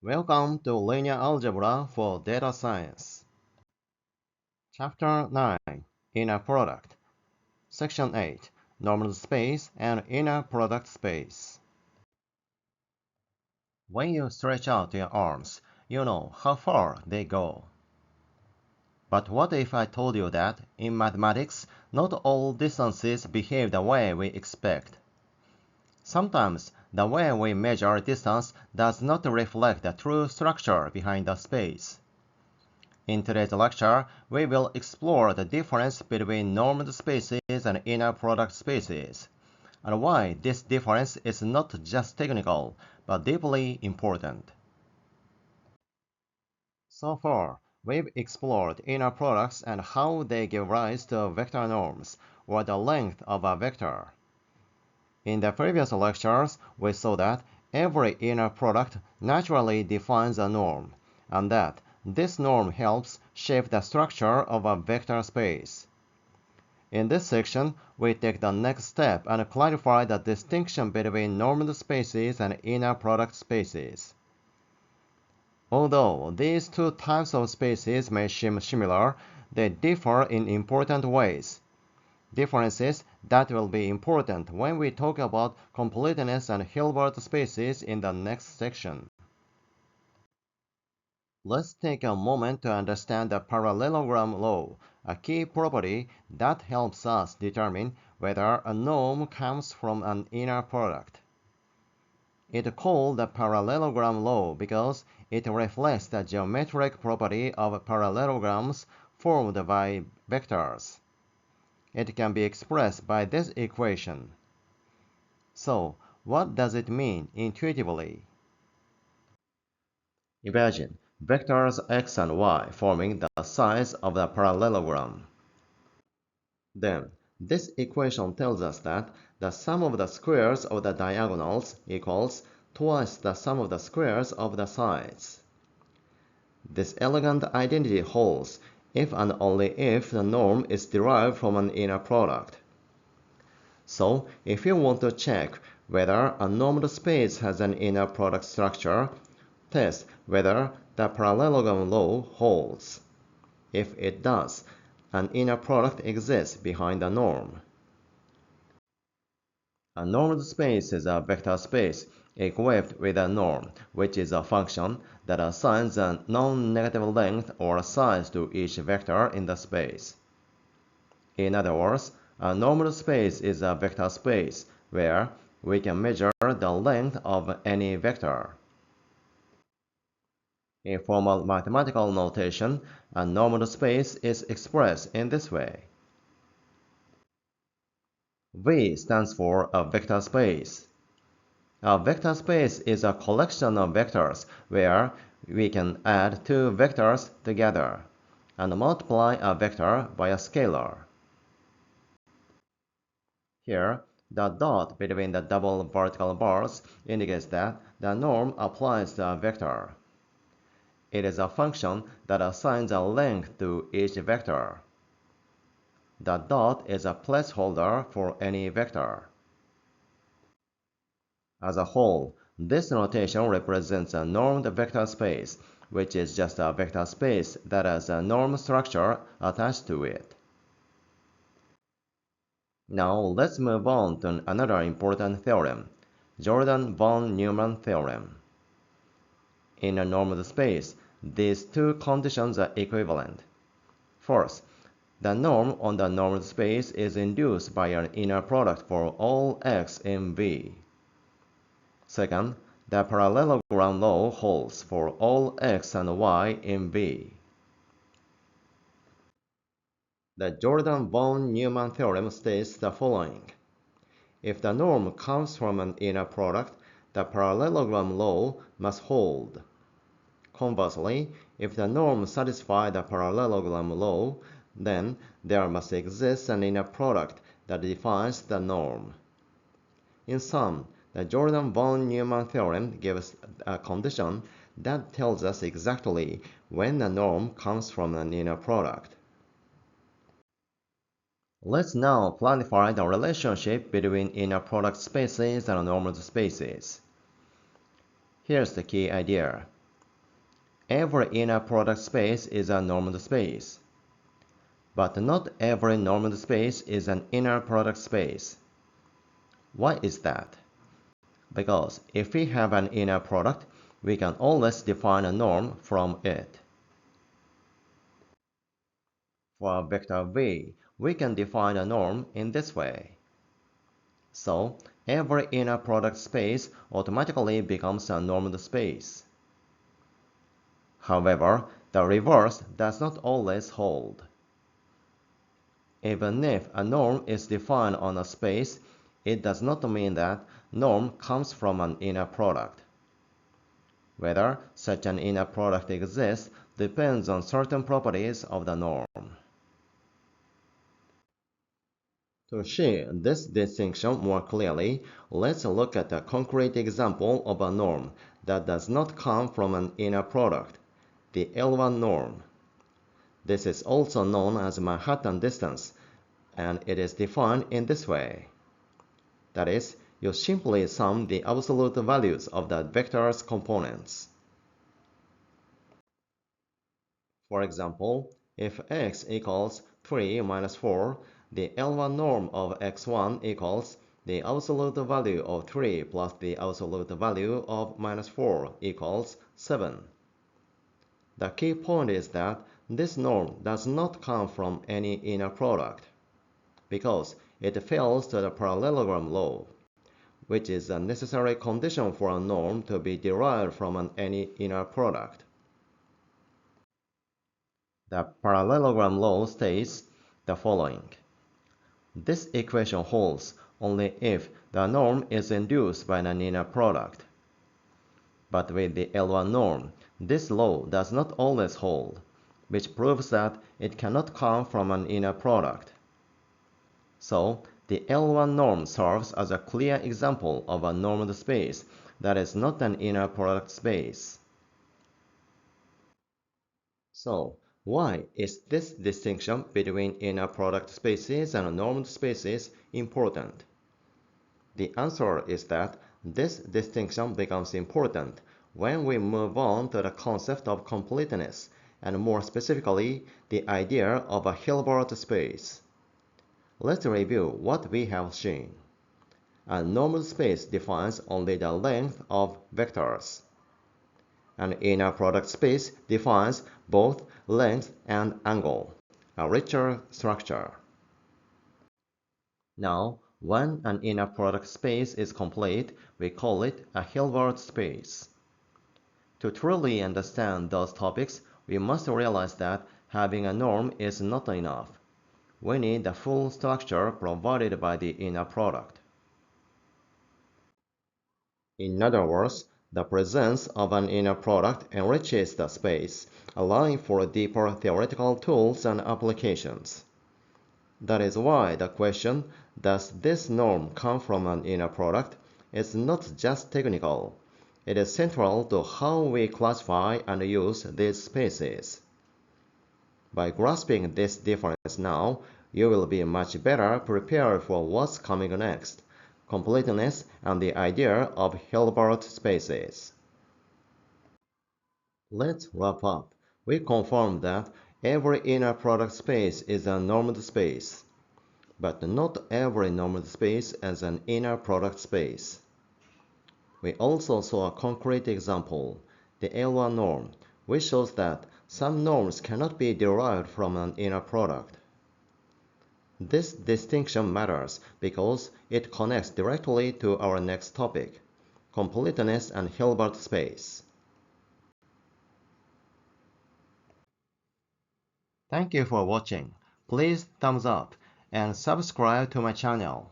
Welcome to Linear Algebra for Data Science. Chapter 9, Inner Product. Section 8, Normal Space and Inner Product Space. When you stretch out your arms, you know how far they go. But what if I told you that, in mathematics, not all distances behave the way we expect? Sometimes, the way we measure distance does not reflect the true structure behind the space. In today's lecture, we will explore the difference between normed spaces and inner product spaces, and why this difference is not just technical, but deeply important. So far, we've explored inner products and how they give rise to vector norms, or the length of a vector. In the previous lectures, we saw that every inner product naturally defines a norm, and that this norm helps shape the structure of a vector space. In this section, we take the next step and clarify the distinction between normed spaces and inner product spaces. Although these two types of spaces may seem similar, they differ in important ways. Differences that will be important when we talk about completeness and Hilbert spaces in the next section. Let's take a moment to understand the parallelogram law, a key property that helps us determine whether a norm comes from an inner product. It's called the parallelogram law because it reflects the geometric property of parallelograms formed by vectors. It can be expressed by this equation. So, what does it mean intuitively? Imagine vectors x and y forming the sides of the parallelogram. Then, this equation tells us that the sum of the squares of the diagonals equals twice the sum of the squares of the sides. This elegant identity holds if and only if the norm is derived from an inner product. So, if you want to check whether a normed space has an inner product structure, test whether the parallelogram law holds. If it does, an inner product exists behind the norm. A normed space is a vector space equipped with a norm, which is a function that assigns a non-negative length or size to each vector in the space. In other words, a normed space is a vector space where we can measure the length of any vector. In formal mathematical notation, a normed space is expressed in this way. V stands for a vector space. A vector space is a collection of vectors where we can add two vectors together and multiply a vector by a scalar. Here, the dot between the double vertical bars indicates that the norm applies to a vector. It is a function that assigns a length to each vector. The dot is a placeholder for any vector. As a whole, this notation represents a normed vector space, which is just a vector space that has a norm structure attached to it. Now let's move on to another important theorem, Jordan von Neumann theorem. In a normed space, these two conditions are equivalent. First, the norm on the normed space is induced by an inner product for all x in V. Second, the parallelogram law holds for all x and y in V. The Jordan von Neumann theorem states the following. If the norm comes from an inner product, the parallelogram law must hold. Conversely, if the norm satisfies the parallelogram law, then there must exist an inner product that defines the norm. In sum, the Jordan von Neumann theorem gives a condition that tells us exactly when a norm comes from an inner product. Let's now clarify the relationship between inner product spaces and normed spaces. Here's the key idea. every inner product space is a normed space. But not every normed space is an inner product space. Why is that? Because if we have an inner product, we can always define a norm from it. For a vector v, we can define a norm in this way. So, every inner product space automatically becomes a normed space. However, the reverse does not always hold. Even if a norm is defined on a space, it does not mean that norm comes from an inner product. Whether such an inner product exists depends on certain properties of the norm. To see this distinction more clearly, let's look at a concrete example of a norm that does not come from an inner product, the L1 norm. This is also known as Manhattan distance, and it is defined in this way. That is, you simply sum the absolute values of the vector's components. For example, if x equals 3 minus 4, the L1 norm of x1 equals the absolute value of 3 plus the absolute value of minus 4 equals 7. The key point is that this norm does not come from any inner product, because it fails to the parallelogram law, which is a necessary condition for a norm to be derived from any inner product. The parallelogram law states the following. This equation holds only if the norm is induced by an inner product. But with the L1 norm, this law does not always hold, which proves that it cannot come from an inner product. So, the L1 norm serves as a clear example of a normed space that is not an inner product space. So, why is this distinction between inner product spaces and normed spaces important? The answer is that this distinction becomes important when we move on to the concept of completeness, and more specifically, the idea of a Hilbert space. Let's review what we have seen. A normed space defines only the length of vectors. An inner product space defines both length and angle, a richer structure. Now, when an inner product space is complete, we call it a Hilbert space. To truly understand those topics, we must realize that having a norm is not enough. We need the full structure provided by the inner product. In other words, the presence of an inner product enriches the space, allowing for deeper theoretical tools and applications. That is why the question, does this norm come from an inner product, is not just technical. It is central to how we classify and use these spaces. By grasping this difference now, you will be much better prepared for what's coming next, completeness and the idea of Hilbert spaces. Let's wrap up. We confirmed that every inner product space is a normed space, but not every normed space is an inner product space. We also saw a concrete example, the L1 norm, which shows that some norms cannot be derived from an inner product. This distinction matters because it connects directly to our next topic, completeness and Hilbert space. Thank you for watching. Please thumbs up and subscribe to my channel.